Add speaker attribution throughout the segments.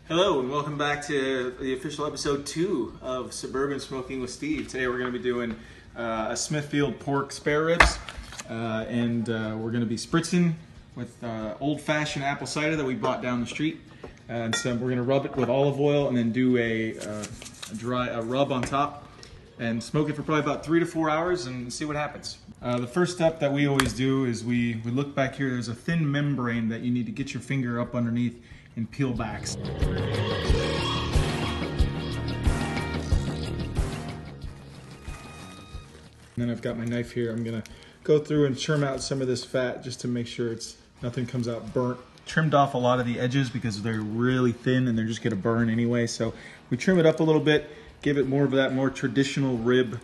Speaker 1: Hello and welcome back to the official episode 2 of Suburban Smoking with Steve. Today we're going to be doing a Smithfield pork spare ribs and we're going to be spritzing with old-fashioned apple cider that we bought down the street. And so we're going to rub it with olive oil and then do a rub on top and smoke it for probably about 3 to 4 hours and see what happens. The first step that we always do is we look back here. There's a thin membrane that you need to get your finger up underneath and peel back. And then I've got my knife here. I'm gonna go through and trim out some of this fat just to make sure nothing comes out burnt. Trimmed off a lot of the edges because they're really thin and they're just gonna burn anyway. So we trim it up a little bit, give it more of that more traditional rib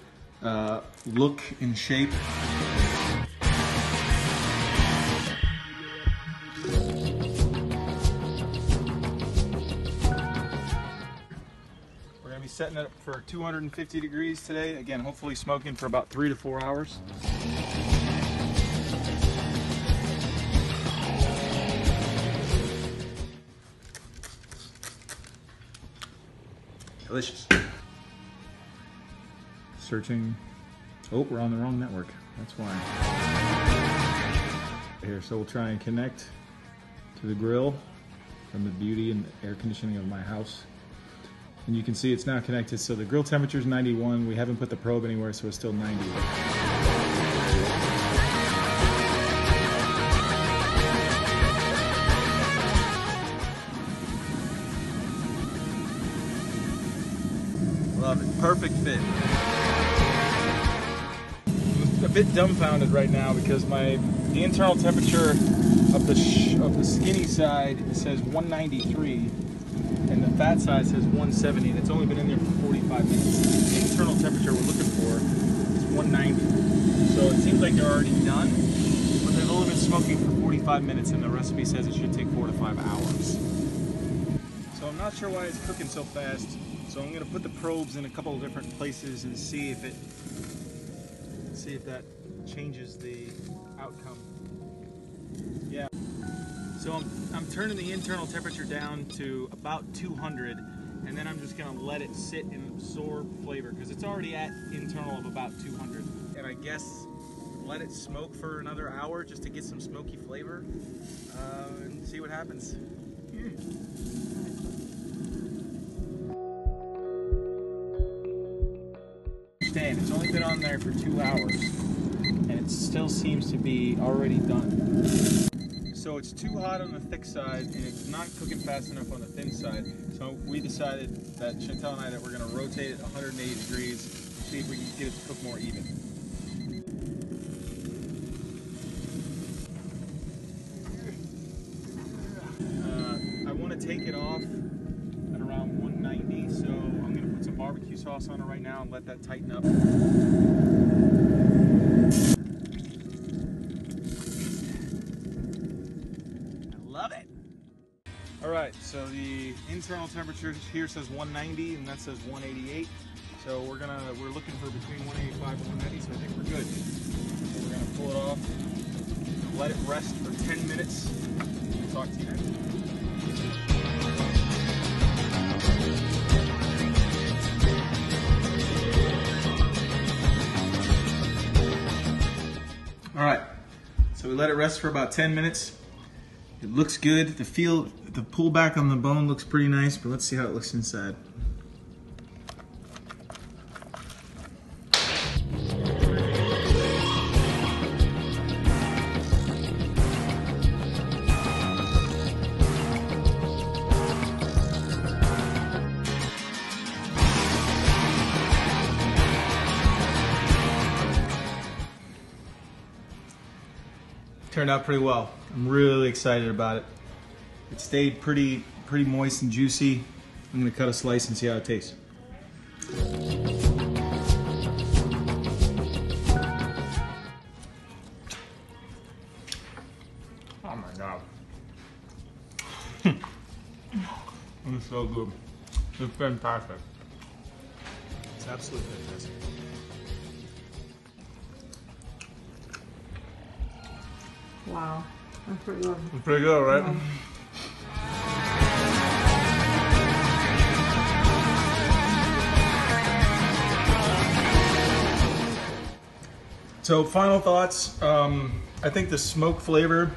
Speaker 1: look and shape. Setting it up for 250 degrees today. Again, hopefully smoking for about 3 to 4 hours. Delicious. Searching. Oh, we're on the wrong network. That's why. Here, so we'll try and connect to the grill from the beauty and air conditioning of my house. And you can see it's now connected, so the grill temperature is 91. We haven't put the probe anywhere, so it's still 90. Love it. Perfect fit. I'm a bit dumbfounded right now because the internal temperature of the skinny side says 193. And the fat side says 170, and it's only been in there for 45 minutes. The internal temperature we're looking for is 190. So it seems like they're already done, but they've only been smoking for 45 minutes, and the recipe says it should take 4 to 5 hours. So I'm not sure why it's cooking so fast. So I'm going to put the probes in a couple of different places and see if that changes the outcome. Yeah. So I'm turning the internal temperature down to about 200, and then I'm just gonna let it sit and absorb flavor because it's already at internal of about 200. And I guess let it smoke for another hour just to get some smoky flavor and see what happens. Understand, it's only been on there for 2 hours, and it still seems to be already done. So it's too hot on the thick side and it's not cooking fast enough on the thin side. So we decided, that Chantel and I, that we're gonna rotate it 180 degrees, see if we can get it to cook more even. I wanna take it off at around 190, so I'm gonna put some barbecue sauce on it right now and let that tighten up. Alright, so the internal temperature here says 190 and that says 188. So we're looking for between 185 and 190, so I think we're good. So we're gonna pull it off, let it rest for 10 minutes, and talk to you next. Alright, so we let it rest for about 10 minutes. It looks good. The pullback on the bone looks pretty nice, but let's see how it looks inside. Turned out pretty well. I'm really excited about it. It stayed pretty moist and juicy. I'm gonna cut a slice and see how it tastes. Oh my God. It's so good. It's fantastic. It's absolutely fantastic.
Speaker 2: Wow, that's pretty good.
Speaker 1: It's pretty good, right?
Speaker 2: Yeah.
Speaker 1: So final thoughts. I think the smoke flavor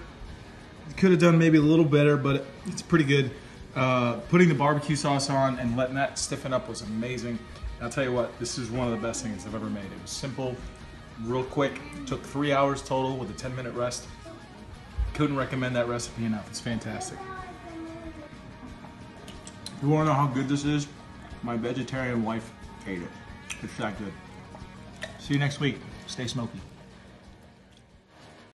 Speaker 1: could have done maybe a little better, but it's pretty good. Putting the barbecue sauce on and letting that stiffen up was amazing. And I'll tell you what, this is one of the best things I've ever made. It was simple, real quick. It took 3 hours total with a 10-minute rest. Couldn't recommend that recipe enough. It's fantastic. If you want to know how good this is, my vegetarian wife ate it. It's that good. See you next week. Stay smoky.